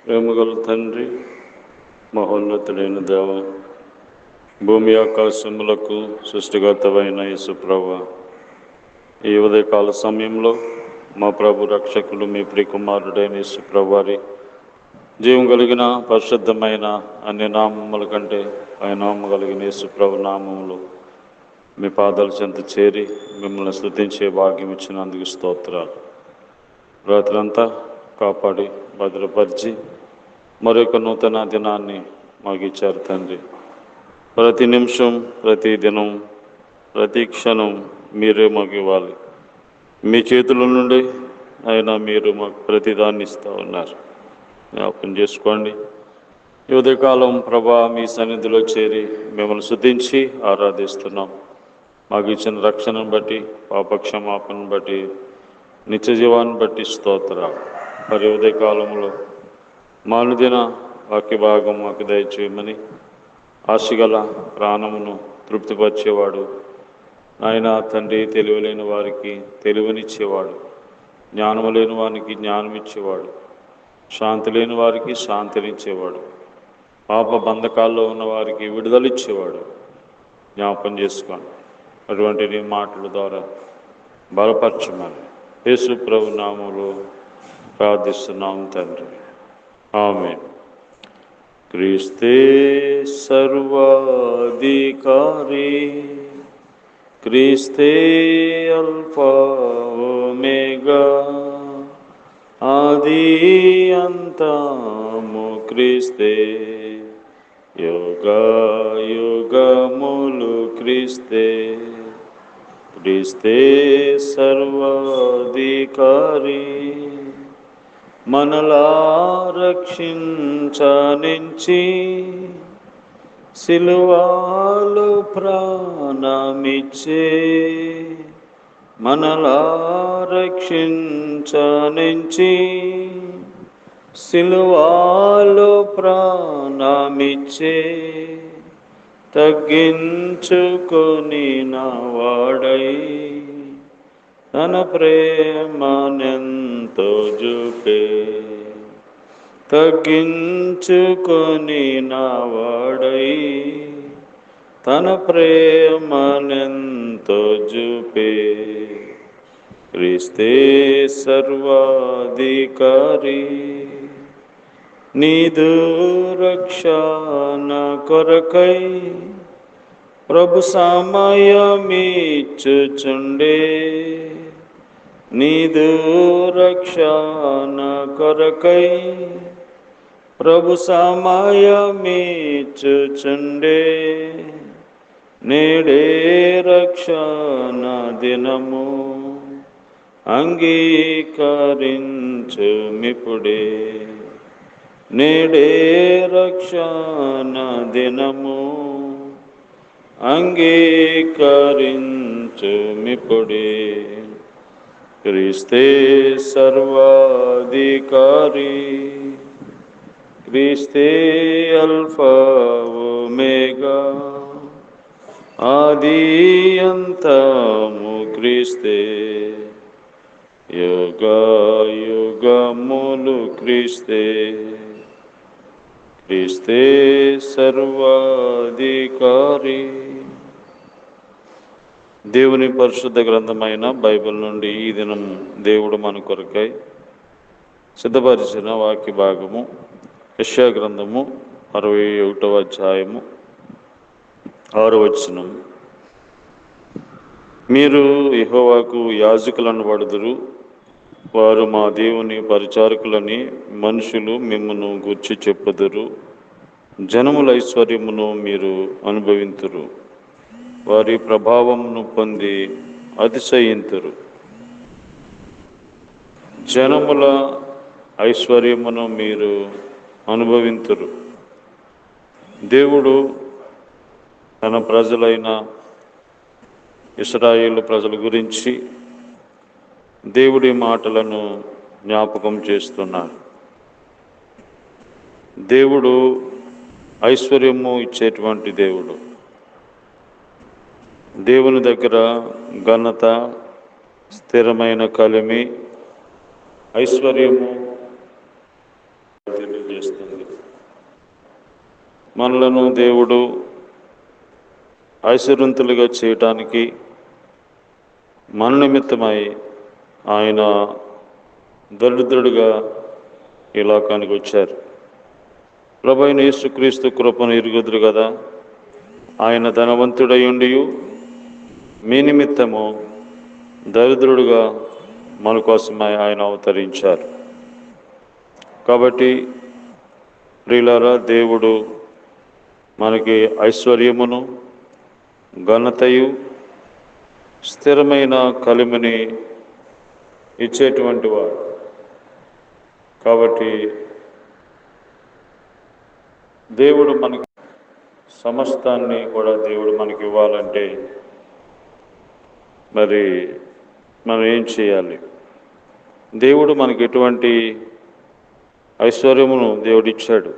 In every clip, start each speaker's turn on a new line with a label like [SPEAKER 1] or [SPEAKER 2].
[SPEAKER 1] ప్రేమగల తండ్రి, మహోన్నతుడైన దేవ, భూమి ఆకాశములకు సృష్టిగతమైన యేసు ప్రభువా, ఈ ఉదయకాల సమయంలో మా ప్రభు రక్షకుడు మీ ప్రియకుమారుడైన యేసు ప్రభువారి జీవం కలిగిన పరిశుద్ధమైన అన్ని నామముల కంటే పై నామము కలిగిన యేసు ప్రభు నామములు మీ పాదాల చెంత చేరి మిమ్మల్ని స్తుతించే భాగ్యం ఇచ్చినందుకు స్తోత్రాలు. రాత్రంతా కాపాడి భద్రపరిచి మరొక నూతన దినాన్ని మాకు ఇచ్చారు తండ్రి. ప్రతి నిమిషం, ప్రతి దినం, ప్రతి క్షణం మీరే మాకు ఇవ్వాలి. మీ చేతుల నుండి అయినా మీరు మాకు ప్రతిదాన్ని ఇస్తూ ఉన్నారు. జ్ఞాపకం చేసుకోండి. ఈ ఉదయకాలం ప్రభా మీ సన్నిధిలో చేరి మిమ్మల్ని స్తుతించి ఆరాధిస్తున్నాం. మాకు ఇచ్చిన రక్షణను బట్టి, పాపక్షమాపణను బట్టి, నిత్య జీవాన్ని బట్టి స్తోత్రాలు. మరి ఉదయకాలంలో మానుదిన వాక్య భాగం మాకు దయచేయమని, ఆశగల ప్రాణమును తృప్తిపరిచేవాడు ఆయన తండ్రి, తెలివిలేని వారికి తెలివినిచ్చేవాడు, జ్ఞానము లేని వారికి జ్ఞానం ఇచ్చేవాడు, శాంతి లేని వారికి శాంతినిచ్చేవాడు, పాప బంధకాల్లో ఉన్న వారికి విడుదలిచ్చేవాడు. జ్ఞాపకం చేసుకోండి. అటువంటి నీ మాటల ద్వారా బలపరచమని యేసు ప్రభు నామములో ప్రార్థిస్తున్నాం తండ్రి. ఆమేన్. క్రీస్తే సర్వాధికారి, క్రీస్తే అల్ఫా ఒమేగా, ఆది అంతము క్రీస్తే, యుగ యుగములు క్రీస్తే. క్రీస్తే సర్వాధికారి, మనలా రక్షించనించి సిలువలో ప్రాణమిచ్చే, మనలా రక్షించనించి సిలువలో ప్రాణమిచ్చే, తగ్గించుకొని నా వాడై తన ప్రేమనెంతో చూపే, తగ్గించుకొని నా వాడై తన ప్రేమనెంతో చూపే. క్రీస్తే సర్వాధికారి, నీదు రక్షణ కొరకై ప్రభు సమయమిచ్చుచుండే, నీదు రక్షణ కొరకై ప్రభు సమయమిచ్చుచుండే. నేడే రక్షణ దినము అంగీకరించుమిప్పుడే, నేడే రక్షణ దినము అంగీకరించుమిప్పుడే. క్రీస్తే సర్వాధికారి, క్రీస్తే అల్ఫా ఒమేగా, ఆది అంతము క్రీస్తే, యుగ యుగములు క్రీస్తే. క్రీస్తే సర్వాధికారి. దేవుని పరిశుద్ధ గ్రంథమైన బైబిల్ నుండి ఈ దినం దేవుడు మన కొరకై సిద్ధపరిచిన వాక్య భాగము యెషయా గ్రంథము 61వ అధ్యాయము 6వ వచనం. మీరు యెహోవాకు యాజకులను పడుదురు, వారు మా దేవుని పరిచారకులని మనుషులు మిమ్మును గూర్చి చెప్పుదురు. జనముల ఐశ్వర్యమును మీరు అనుభవింతురు, వారి ప్రభావమును పొంది అతిశయింతురు. జనముల ఐశ్వర్యమును మీరు అనుభవింతురు. దేవుడు తన ప్రజలైన ఇశ్రాయేలు ప్రజల గురించి దేవుడి మాటలను జ్ఞాపకం చేస్తున్నాడు. దేవుడు ఐశ్వర్యము ఇచ్చేటువంటి దేవుడు. దేవుని దగ్గర ఘనత, స్థిరమైన కలిమి, ఐశ్వర్యము తెలియజేస్తున్నాడు. తెలియజేస్తుంది. మనలను దేవుడు ఐశ్వర్యంతులుగా చేయటానికి మన నిమిత్తమై ఆయన దరిద్రుడిగా ఈ లోకానికి వచ్చారు. ప్రభువైన యేసుక్రీస్తు కృపను ఎరుగుదురు కదా, ఆయన ధనవంతుడై ఉండి మీ నిమిత్తము దరిద్రుడుగా మన కోసమై ఆయన అవతరించారు. కాబట్టి ప్రియులారా, దేవుడు మనకి ఐశ్వర్యమును, ఘనతయు, స్థిరమైన కలిమిని ఇచ్చేటువంటి వాడు. కాబట్టి దేవుడు మనకి సమస్తాన్ని కూడా దేవుడు మనకి ఇవ్వాలంటే మరి మనం ఏం చేయాలి? దేవుడు మనకి ఎటువంటి ఐశ్వర్యమును దేవుడిచ్చాడు.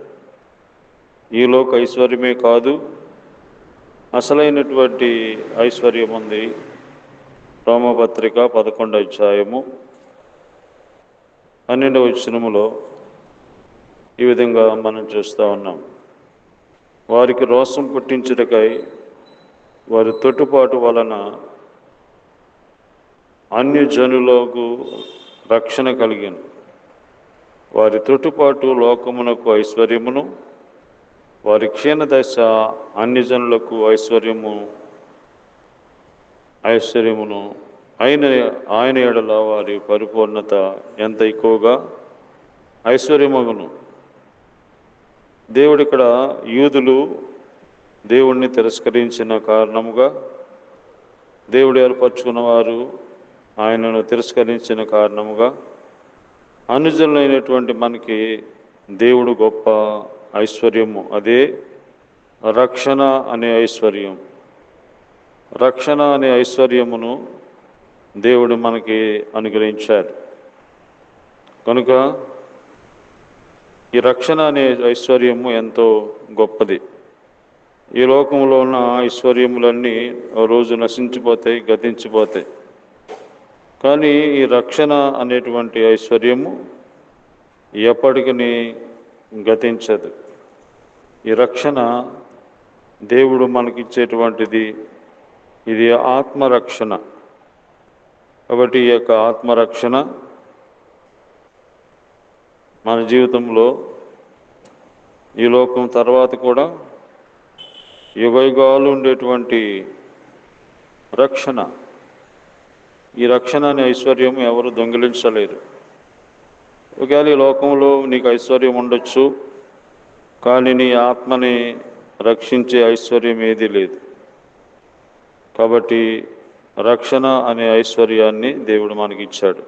[SPEAKER 1] ఈ లోక ఐశ్వర్యమే కాదు, అసలైనటువంటి ఐశ్వర్యం ఉంది. రోమపత్రిక 11వ అధ్యాయము 12వ వచనములో ఈ విధంగా మనం చూస్తూ ఉన్నాం. వారికి రోషం పుట్టించుటకై వారి తొట్టుపాటు వలన అన్యజనులకు రక్షణ కలిగెను. వారి తొట్టుపాటు లోకమునకు ఐశ్వర్యమును, వారి క్షీణదశ అన్యజనులకు ఐశ్వర్యమును ఆయన ఎడల వారి పరిపూర్ణత ఎంత ఎక్కువగా ఐశ్వర్యమగును. దేవుడు ఇక్కడ యూదులు దేవుణ్ణి తిరస్కరించిన కారణముగా, దేవుడు ఏర్పరచుకున్నవారు ఆయనను తిరస్కరించిన కారణముగా, అనుజనులైనటువంటి మనకి దేవుడు గొప్ప ఐశ్వర్యము, అదే రక్షణ అనే ఐశ్వర్యం. రక్షణ అనే ఐశ్వర్యమును దేవుడు మనకి అనుగ్రహించారు. కనుక ఈ రక్షణ అనే ఐశ్వర్యము ఎంతో గొప్పది. ఈ లోకంలో ఉన్న ఐశ్వర్యములన్నీ ఓ రోజు నశించిపోతాయి, గతించిపోతాయి. కానీ ఈ రక్షణ అనేటువంటి ఐశ్వర్యము ఎప్పటికీ గతించదు. ఈ రక్షణ దేవుడు మనకిచ్చేటువంటిది. ఇది ఆత్మరక్షణ. కాబట్టి ఈ యొక్క ఆత్మరక్షణ మన జీవితంలో ఈ లోకం తర్వాత కూడా యుగయుగాలు ఉండేటువంటి రక్షణ. ఈ రక్షణ అనే ఐశ్వర్యం ఎవరు దొంగిలించలేరు. ఒకవేళ ఈ లోకంలో నీకు ఐశ్వర్యం ఉండొచ్చు, కానీ నీ ఆత్మని రక్షించే ఐశ్వర్యం ఏదీ లేదు. కాబట్టి రక్షణ అనే ఐశ్వర్యాన్ని దేవుడు మనకి ఇచ్చాడు.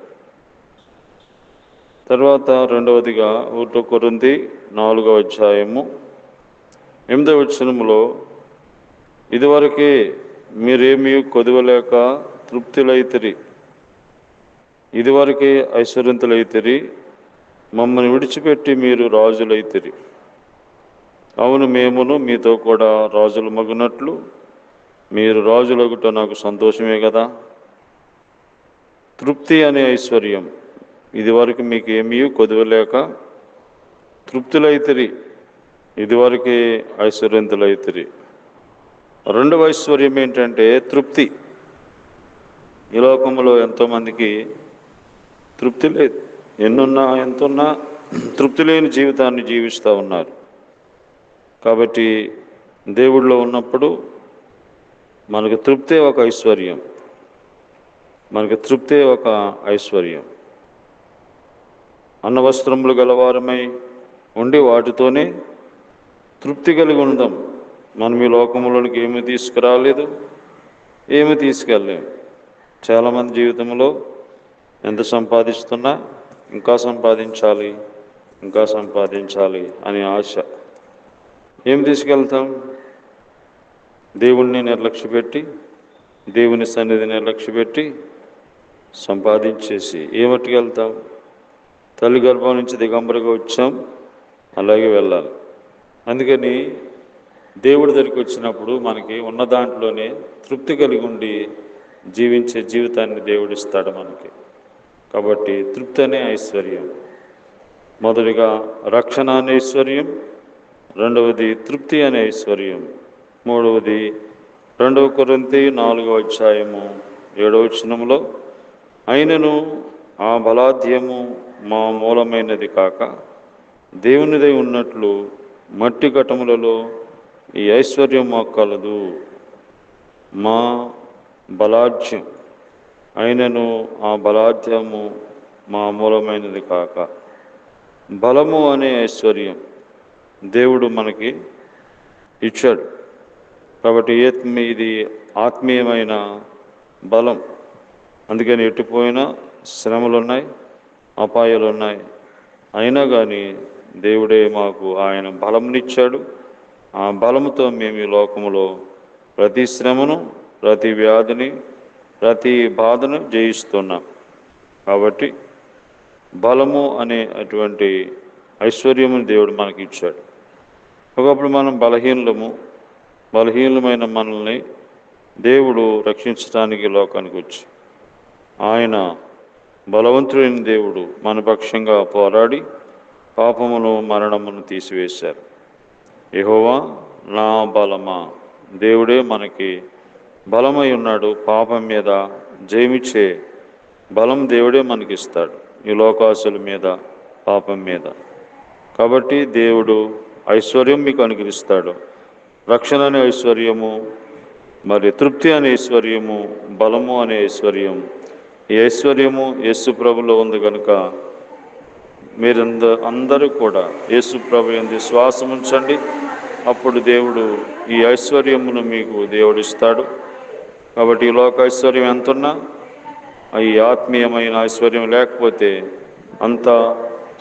[SPEAKER 1] తర్వాత రెండవదిగా 1 కొరింథీ 4వ అధ్యాయము 8వ వచనములో, ఇదివరకే మీరేమీ కొదవలేక తృప్తులైతిరి, ఇదివరకే ఐశ్వర్యంతులైతిరి, మమ్మల్ని విడిచిపెట్టి మీరు రాజులైతిరి. అవును, మేమును మీతో కూడా రాజులు మగునట్లు మీరు రాజులగుట నాకు సంతోషమే కదా. తృప్తి అనే ఐశ్వర్యం. ఇదివరకు మీకు ఏమీ కొదవలేక తృప్తులైతిరి, ఇదివరకే ఐశ్వర్యంతులైతిరి. రెండవ ఐశ్వర్యం ఏంటంటే తృప్తి. ఈ లోకంలో ఎంతోమందికి తృప్తి లేదు. ఎన్నున్నా ఎంతున్నా తృప్తి లేని జీవితాన్ని జీవిస్తూ ఉన్నారు. కాబట్టి దేవుడిలో ఉన్నప్పుడు మనకు తృప్తే ఒక ఐశ్వర్యం. మనకు తృప్తే ఒక ఐశ్వర్యం. అన్నవస్త్రములు గలవారమై ఉండి వాటితోనే తృప్తి కలిగి ఉందాం. మనం ఈ లోకంలోనికి ఏమీ తీసుకురాలేదు, ఏమీ తీసుకెళ్ళలేము. చాలామంది జీవితంలో ఎంత సంపాదిస్తున్నా ఇంకా సంపాదించాలి, ఇంకా సంపాదించాలి అనే ఆశ. ఏం తీసుకెళ్తాం? దేవుణ్ణి నిర్లక్ష్యపెట్టి, దేవుని సన్నిధిని నిర్లక్ష్యపెట్టి సంపాదించేసి ఏమట్టుకెళ్తాం? తల్లి గర్భం నుంచి దిగంబరిగా వచ్చాం, అలాగే వెళ్ళాలి. అందుకని దేవుడి దగ్గరికి వచ్చినప్పుడు మనకి ఉన్న దాంట్లోనే తృప్తి కలిగి ఉండి జీవించే జీవితాన్ని దేవుడు ఇస్తాడు మనకి. కాబట్టి తృప్తి అనే ఐశ్వర్యం. మొదటిగా రక్షణ అనే ఐశ్వర్యం, రెండవది తృప్తి అనే ఐశ్వర్యం, మూడవది 2 కొరింథీ 4:7 అయినను ఆ బలాధ్యము మా మూలమైనది కాక దేవునిదై ఉన్నట్లు మట్టి ఘటములలో ఈ ఐశ్వర్యం మాకు కలదు. మా బలాఢ్యం అయినను ఆ బలాఢ్యము మా మూలమైనది కాక. బలము అనే ఐశ్వర్యం దేవుడు మనకి ఇచ్చాడు. కాబట్టి ఇది ఆత్మీయమైన బలం. అందుకని ఎటుపోయినా శ్రమలు ఉన్నాయి, అపాయాలు ఉన్నాయి. అయినా కానీ దేవుడే మాకు ఆయన బలంనిచ్చాడు. ఆ బలముతో మేము ఈ లోకములో ప్రతి శ్రమను, ప్రతి వ్యాధిని, ప్రతి బాధను జయిస్తున్నాం. కాబట్టి బలము అనే అటువంటి ఐశ్వర్యమును దేవుడు మనకి ఇచ్చాడు. ఒకప్పుడు మనం బలహీనమైన మనల్ని దేవుడు రక్షించడానికి లోకానికి వచ్చి ఆయన బలవంతుడైన దేవుడు మన పక్షంగా పోరాడి పాపమును, మరణమును తీసివేశారు. యెహోవా నా బలమా, దేవుడే మనకి బలమై ఉన్నాడు. పాపం మీద జయమిచ్చే బలం దేవుడే మనకిస్తాడు, ఈ లోకాసుల మీద, పాపం మీద. కాబట్టి దేవుడు ఐశ్వర్యం మీకు అనుగ్రహిస్తాడు. రక్షణ అనే ఐశ్వర్యము, మరి తృప్తి అనే ఐశ్వర్యము, బలము అనే ఐశ్వర్యం. ఈ ఐశ్వర్యము యేసు ప్రభులో ఉంది కనుక అందరూ కూడా యేసు ప్రభు యందు విశ్వాసం ఉంచండి. అప్పుడు దేవుడు ఈ ఐశ్వర్యమును మీకు దేవుడిస్తాడు. కాబట్టి ఈ లోక ఐశ్వర్యం ఎంతున్నా ఈ ఆత్మీయమైన ఐశ్వర్యం లేకపోతే అంతా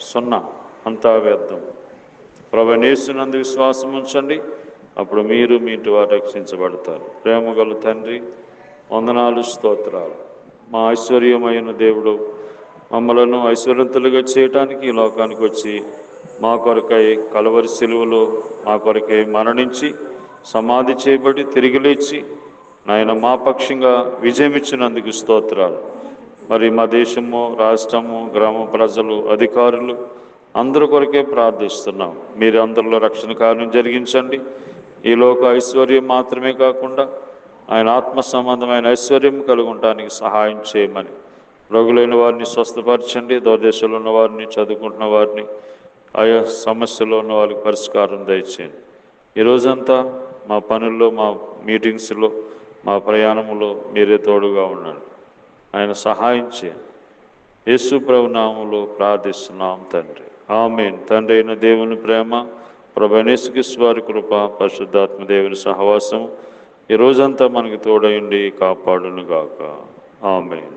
[SPEAKER 1] సున్నా, అంతా వ్యర్థం. ప్రభువైన యేసునందు విశ్వాసం ఉంచండి. అప్పుడు మీరు మీ ఇంటి వారు రక్షించబడతారు. ప్రేమగల తండ్రి, వందనాలు, స్తోత్రాలు. మా ఐశ్వర్యమైన దేవుడు మమ్మలను ఐశ్వర్యంతులుగా చేయటానికి ఈ లోకానికి వచ్చి మా కొరకై కలవరి సిలువలో మా కొరకై మరణించి సమాధి చేయబడి తిరిగి లేచి నాయన మా పక్షంగా విజయం ఇచ్చినందుకు స్తోత్రాలు. మరి మా దేశము, రాష్ట్రము, గ్రామ ప్రజలు, అధికారులు అందరి కొరకే ప్రార్థిస్తున్నాం. మీరు అందరిలో రక్షణ కార్యం జరిగించండి. ఈ లోక ఐశ్వర్యం మాత్రమే కాకుండా ఆయన ఆత్మ సంబంధమైన ఐశ్వర్యం కలుగుంటానికి సహాయం చేయమని, రోగులైన వారిని స్వస్థపరచండి. దూరదేశంలో ఉన్న వారిని, చదువుకుంటున్న వారిని, ఆయా సమస్యలో ఉన్న వాళ్ళకి పరిష్కారం దయచేయండి. ఈరోజంతా మా పనుల్లో, మా మీటింగ్స్లో, మా ప్రయాణంలో మీరే తోడుగా ఉండండి. ఆయన సహాయం చేయండి. యేసు ప్రభు నామములో ప్రార్థిస్తున్నాం తండ్రి, ఆమేన్. తండ్రి అయిన దేవుని ప్రేమ, ప్రభువైన యేసుక్రీస్తు వారి కృప, పరిశుద్ధాత్మ దేవుని సహవాసం ఈ రోజంతా మనకి తోడయుండి కాపాడును గాక. ఆమేన్.